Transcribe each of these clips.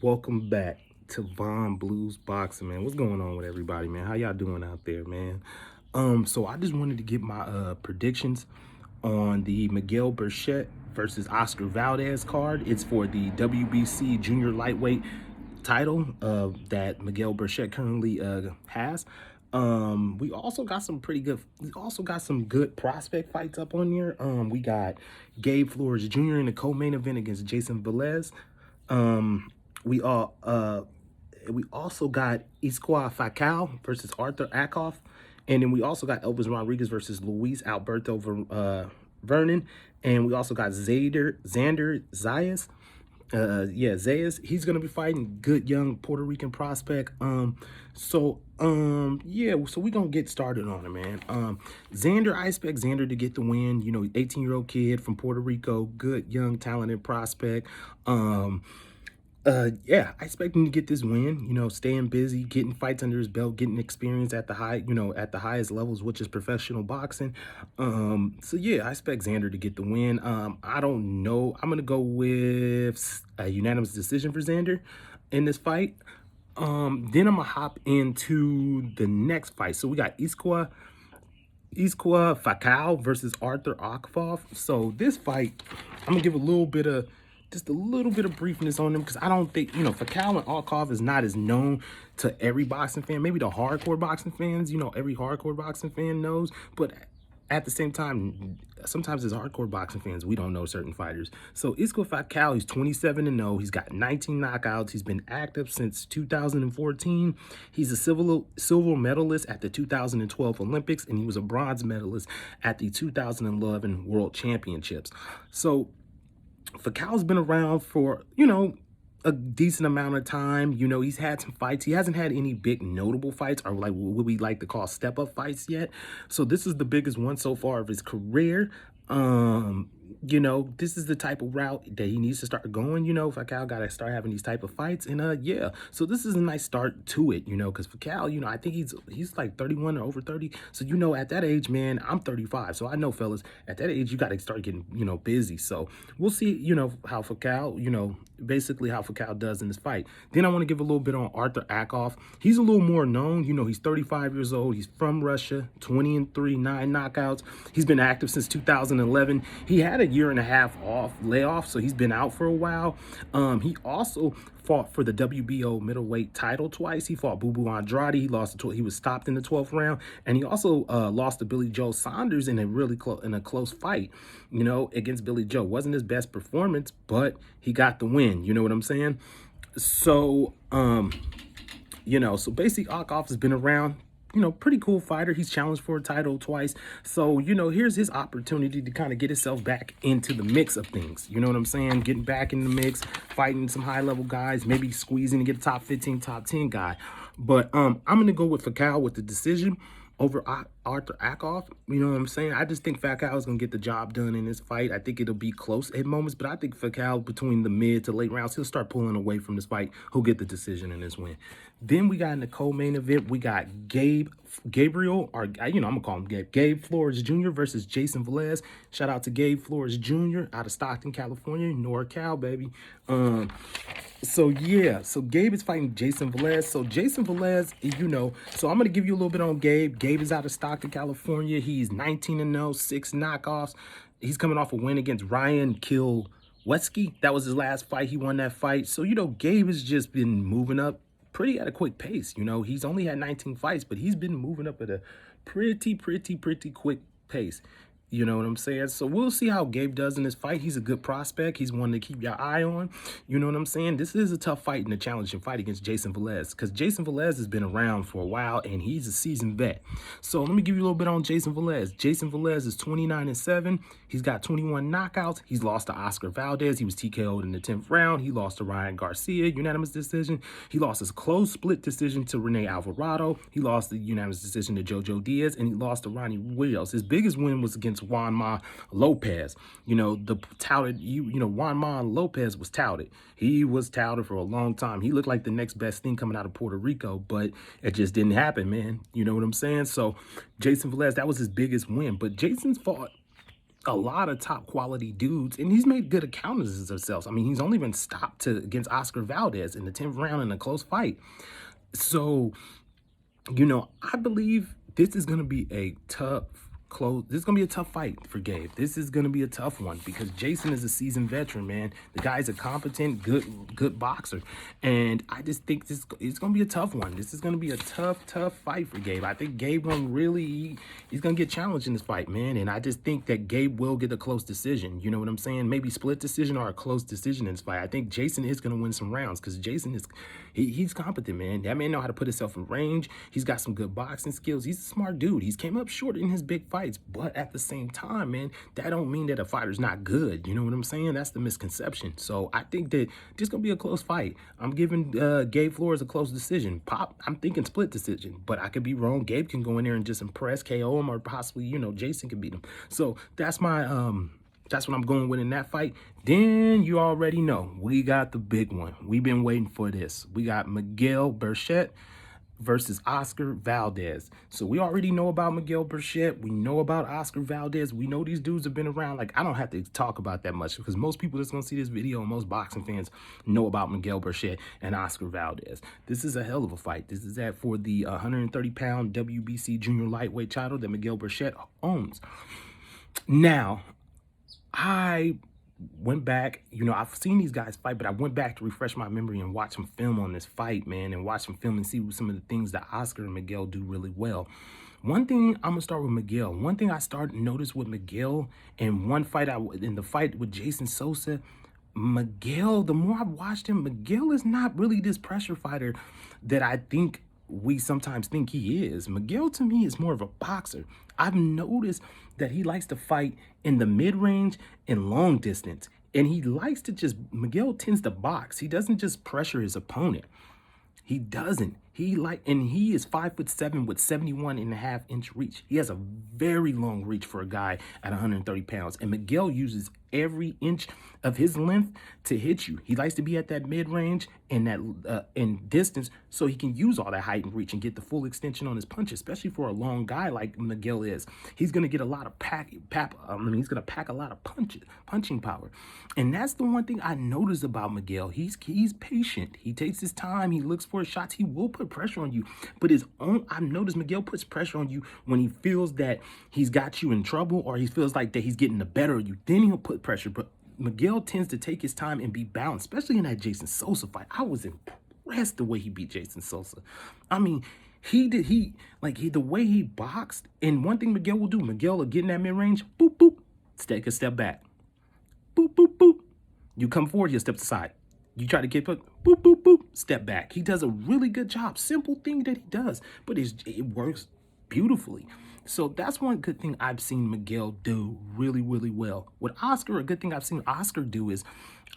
Welcome back to Von Blues Boxing, man. What's going on with everybody, man? How y'all doing out there, man? So I just wanted to get my predictions on the Miguel Burchette versus Oscar Valdez card. It's for the WBC Junior Lightweight title that Miguel Burchette currently has. We also got some good prospect fights up on here. We got Gabe Flores Jr. in the co-main event against Jason Velez. We all we also got Isqua Fakal versus Arthur Akoff. And then we also got Elvis Rodriguez versus Luis Alberto Vernon. And we also got Xander Zayas. Zayas. He's gonna be fighting good young Puerto Rican prospect. So we're gonna get started on it, man. Xander, I expect Xander to get the win. 18-year-old kid from Puerto Rico, good young talented prospect. I expect him to get this win, staying busy, getting fights under his belt, getting experience at the at the highest levels, which is professional boxing. I expect Xander to get the win. I don't know. I'm gonna go with a unanimous decision for Xander in this fight. Then I'm gonna hop into the next fight. So we got Isqua Fakal versus Arthur Akfoff. So this fight, I'm gonna give just a little bit of briefness on them because I don't think, Fakal and Akfoff is not as known to every boxing fan. Maybe the hardcore boxing fans, every hardcore boxing fan knows, but at the same time, sometimes as hardcore boxing fans, we don't know certain fighters. So Isqua Fakal, he's 27-0. He's got 19 knockouts. He's been active since 2014. He's a silver medalist at the 2012 Olympics, and he was a bronze medalist at the 2011 World Championships. So Fakal's been around for, a decent amount of time. He's had some fights. He hasn't had any big notable fights or like what we like to call step-up fights yet. So this is the biggest one so far of his career. This is the type of route that he needs to start going. Fakal got to start having these type of fights. And so this is a nice start to it, because Fakal, I think he's like 31 or over 30. So, at that age, man, I'm 35. So I know, fellas, at that age, you got to start getting, busy. So we'll see, how Fakal, basically how Fakal does in this fight. Then I want to give a little bit on Arthur Akoff. He's a little more known. He's 35 years old. He's from Russia, 20-3, 9 knockouts. He's been active since 2011. He had a year and a half layoff, so he's been out for a while. He also fought for the WBO middleweight title twice. He fought Boo Boo Andrade. He was stopped in the 12th round, and he also lost to Billy Joe Saunders in a close fight. Against Billy Joe. Wasn't his best performance, but he got the win. You know what I'm saying? So so basically Akhoff has been around. Pretty cool fighter. He's challenged for a title twice. So, here's his opportunity to kind of get himself back into the mix of things. You know what I'm saying? Getting back in the mix, fighting some high-level guys, maybe squeezing to get a top 15, top 10 guy. But I'm going to go with Fakal with the decision over Arthur Akoff. You know what I'm saying? I just think Fakal is going to get the job done in this fight. I think it'll be close at moments, but I think Fakal, between the mid to late rounds, he'll start pulling away from this fight. He'll get the decision in this win. Then we got in the co-main event, we got Gabriel, or I'm going to call him Gabe. Gabe Flores Jr. versus Jason Velez. Shout out to Gabe Flores Jr. out of Stockton, California, NorCal, baby. So Gabe is fighting Jason Velez. So Jason Velez, so I'm going to give you a little bit on Gabe. Gabe is out of Stockton, California. He's 19-0, 6 knockoffs. He's coming off a win against Ryan Kilweski. That was his last fight. He won that fight. So, Gabe has just been moving up pretty at a quick pace. He's only had 19 fights, but he's been moving up at a pretty quick pace. You know what I'm saying? So we'll see how Gabe does in this fight. He's a good prospect. He's one to keep your eye on. You know what I'm saying? This is a tough fight and a challenging fight against Jason Velez, because Jason Velez has been around for a while and he's a seasoned vet. So let me give you a little bit on Jason Velez. Jason Velez is 29-7. He's got 21 knockouts. He's lost to Oscar Valdez. He was TKO'd in the 10th round. He lost to Ryan Garcia, unanimous decision. He lost his close split decision to Rene Alvarado. He lost the unanimous decision to Jojo Diaz, and he lost to Ronnie Williams. His biggest win was against Juan Ma Lopez. The touted, Juan Ma Lopez was touted. He was touted for a long time. He looked like the next best thing coming out of Puerto Rico, but it just didn't happen, man. You know what I'm saying? So Jason Velez, that was his biggest win. But Jason's fought a lot of top quality dudes, and he's made good accountants of himself. I mean, he's only been stopped against Oscar Valdez in the 10th round in a close fight. So, I believe this is going to be a this is going to be a tough fight for Gabe. This is going to be a tough one because Jason is a seasoned veteran, man. The guy's a competent, good boxer. And I just think it's going to be a tough one. This is going to be a tough fight for Gabe. I think Gabe he's going to get challenged in this fight, man. And I just think that Gabe will get a close decision. You know what I'm saying? Maybe split decision or a close decision in this fight. I think Jason is going to win some rounds because Jason he's competent, man. That man know how to put himself in range. He's got some good boxing skills. He's a smart dude. He's came up short in his big fights, but at the same time, man, that don't mean that a fighter's not good. You know what I'm saying? That's the misconception. So I think that this gonna be a close fight. I'm giving Gabe Flores a close decision. I'm thinking split decision, but I could be wrong. Gabe can go in there and just impress, KO him, or possibly, Jason can beat him. So that's my that's what I'm going with in that fight. Then you already know we got the big one. We've been waiting for this. We got Miguel Burchette versus Oscar Valdez. So we already know about Miguel Burchette. We know about Oscar Valdez. We know these dudes have been around. Like, I don't have to talk about that much because most people that's going to see this video and most boxing fans know about Miguel Burchette and Oscar Valdez. This is a hell of a fight. This is for the 130-pound WBC junior lightweight title that Miguel Burchette owns. Now, I went back, I've seen these guys fight, but I went back to refresh my memory and watch some film on this fight, man, and watch some film and see some of the things that Oscar and Miguel do really well. One thing, I'm gonna start with Miguel. One thing I started to notice with Miguel in in the fight with Jason Sosa, Miguel, the more I've watched him, Miguel is not really this pressure fighter that I think we sometimes think he is. Miguel, to me, is more of a boxer. I've noticed that he likes to fight in the mid-range and long distance. And he likes to Miguel tends to box. He doesn't just pressure his opponent. He doesn't. And he is 5'7" with 71.5-inch reach. He has a very long reach for a guy at 130 pounds. And Miguel uses every inch of his length to hit you. He likes to be at that mid-range and that in distance so he can use all that height and reach and get the full extension on his punch, especially for a long guy like Miguel is. He's going to get a lot of he's going to pack a lot of punching power. And that's the one thing I noticed about Miguel. He's patient. He takes his time. He looks for his shots. He will put pressure on you. But I've noticed Miguel puts pressure on you when he feels that he's got you in trouble or he feels like that he's getting the better of you. Then he'll put pressure. But Miguel tends to take his time and be balanced, especially in that Jason Sosa fight. I was impressed the way he beat Jason Sosa. I mean, the way he boxed. And one thing Miguel will do, Miguel will get in that mid-range, boop, boop, take a step back. Boop, boop, boop. You come forward, he'll step aside. You try to get put, boop, boop, boop, step back. He does a really good job. Simple thing that he does, but it works beautifully. So that's one good thing I've seen Miguel do really, really well. With Oscar, a good thing I've seen Oscar do is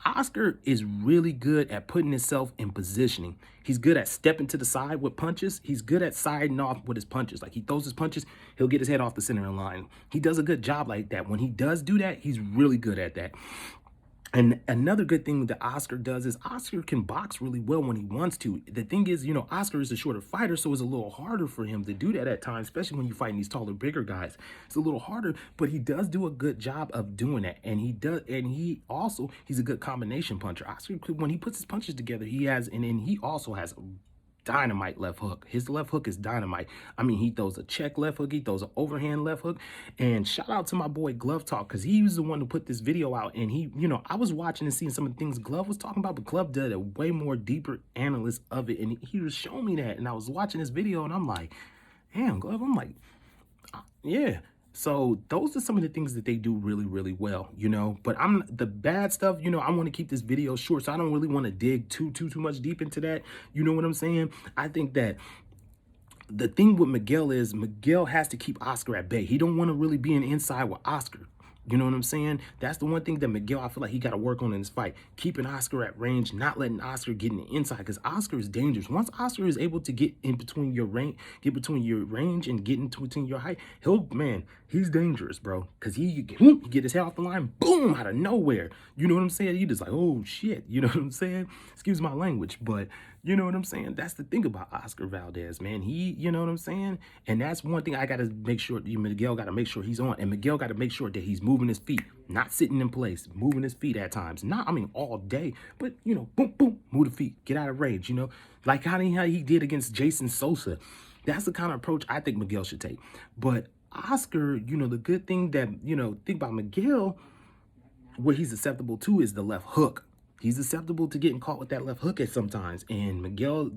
Oscar is really good at putting himself in positioning. He's good at stepping to the side with punches. He's good at siding off with his punches. Like, he throws his punches, he'll get his head off the center line. He does a good job like that. When he does do that, he's really good at that. And another good thing that Oscar does is Oscar can box really well when he wants to. The thing is, Oscar is a shorter fighter, so it's a little harder for him to do that at times, especially when you're fighting these taller, bigger guys. It's a little harder, but he does do a good job of doing that. And he's a good combination puncher. Oscar, when he puts his punches together, he also has dynamite left hook. His left hook is dynamite. I mean, he throws a check left hook. He throws an overhand left hook. And shout out to my boy Glove Talk, because he was the one who put this video out. And I was watching and seeing some of the things Glove was talking about, but Glove did a way more deeper analysis of it. And he was showing me that. And I was watching this video and I'm like, damn, Glove. I'm like, yeah. So those are some of the things that they do really, really well, But the bad stuff, I want to keep this video short, so I don't really want to dig too much deep into that. You know what I'm saying? I think that the thing with Miguel is Miguel has to keep Oscar at bay. He don't want to really be an inside with Oscar. You know what I'm saying? That's the one thing that Miguel, I feel like he got to work on in this fight. Keeping Oscar at range, not letting Oscar get in the inside, because Oscar is dangerous. Once Oscar is able to get in between your range, and get into between your height, he's dangerous, bro. Because he get his head off the line, boom, out of nowhere. You know what I'm saying? You just like, oh, shit. You know what I'm saying? Excuse my language, but you know what I'm saying? That's the thing about Oscar Valdez, man. You know what I'm saying? And that's one thing I got to make sure, Miguel got to make sure he's on. And Miguel got to make sure that he's moving moving his feet, not sitting in place, moving his feet at times. Not, I mean, all day, but, you know, boom, boom, move the feet, get out of range, you know, like how he did against Jason Sosa. That's the kind of approach I think Miguel should take. But Oscar, you know, the good thing that, you know, think about Miguel, what he's acceptable to is the left hook. He's acceptable to getting caught with that left hook at sometimes. And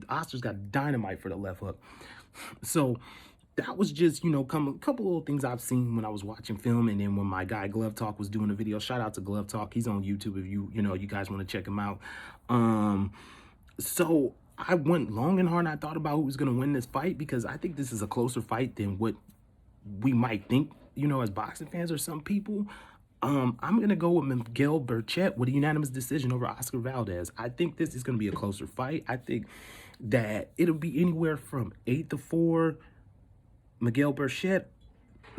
Oscar's got dynamite for the left hook. So that was just, you know, a couple little things I've seen when I was watching film. And then when my guy Glove Talk was doing a video, shout out to Glove Talk. He's on YouTube if you guys want to check him out. So I went long and hard and I thought about who was going to win this fight, because I think this is a closer fight than what we might think, you know, as boxing fans or some people. I'm going to go with Miguel Burchette with a unanimous decision over Oscar Valdez. I think this is going to be a closer fight. I think that it'll be anywhere from 8-4 Miguel Burchette.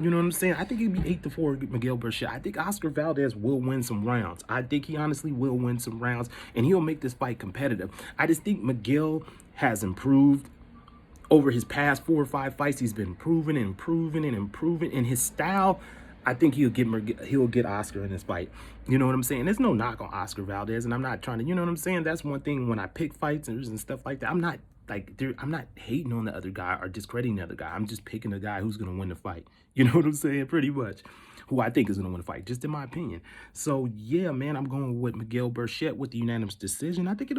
You know what I'm saying? I think it'll be 8-4 Miguel Burchette. I think Oscar Valdez will win some rounds. I think he honestly will win some rounds, and he'll make this fight competitive. I just think Miguel has improved over his past 4 or 5 fights. He's been improving and improving and improving in his style. I think he'll get Oscar in this fight. You know what I'm saying? There's no knock on Oscar Valdez, and I'm not trying to, you know what I'm saying? That's one thing when I pick fights and stuff like that. I'm not hating on the other guy or discrediting the other guy. I'm just picking the guy who's gonna win the fight. You know what I'm saying? Pretty much. Who I think is gonna win the fight, just in my opinion. So yeah, man, I'm going with Miguel Burchette with the unanimous decision. I think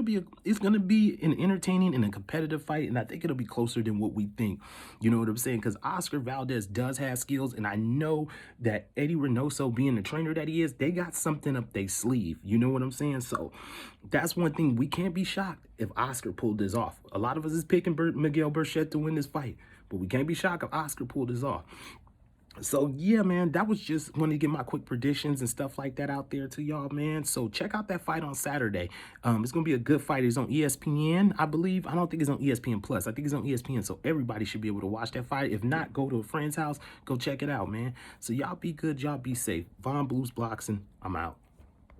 it's gonna be an entertaining and a competitive fight, and I think it'll be closer than what we think. You know what I'm saying? Because Oscar Valdez does have skills, and I know that Eddie Reynoso, being the trainer that he is, they got something up their sleeve. You know what I'm saying? So that's one thing. We can't be shocked if Oscar pulled this off. A lot of us is picking Miguel Burchette to win this fight, but we can't be shocked if Oscar pulled this off. So yeah, man, that was just wanted to get my quick predictions and stuff like that out there to y'all, man. So check out that fight on Saturday. It's gonna be a good fight. It's on ESPN, I believe. I don't think it's on ESPN Plus. I think it's on ESPN. So everybody should be able to watch that fight. If not, go to a friend's house, go check it out, man. So y'all be good, y'all be safe. Von Blues Boxing, I'm out.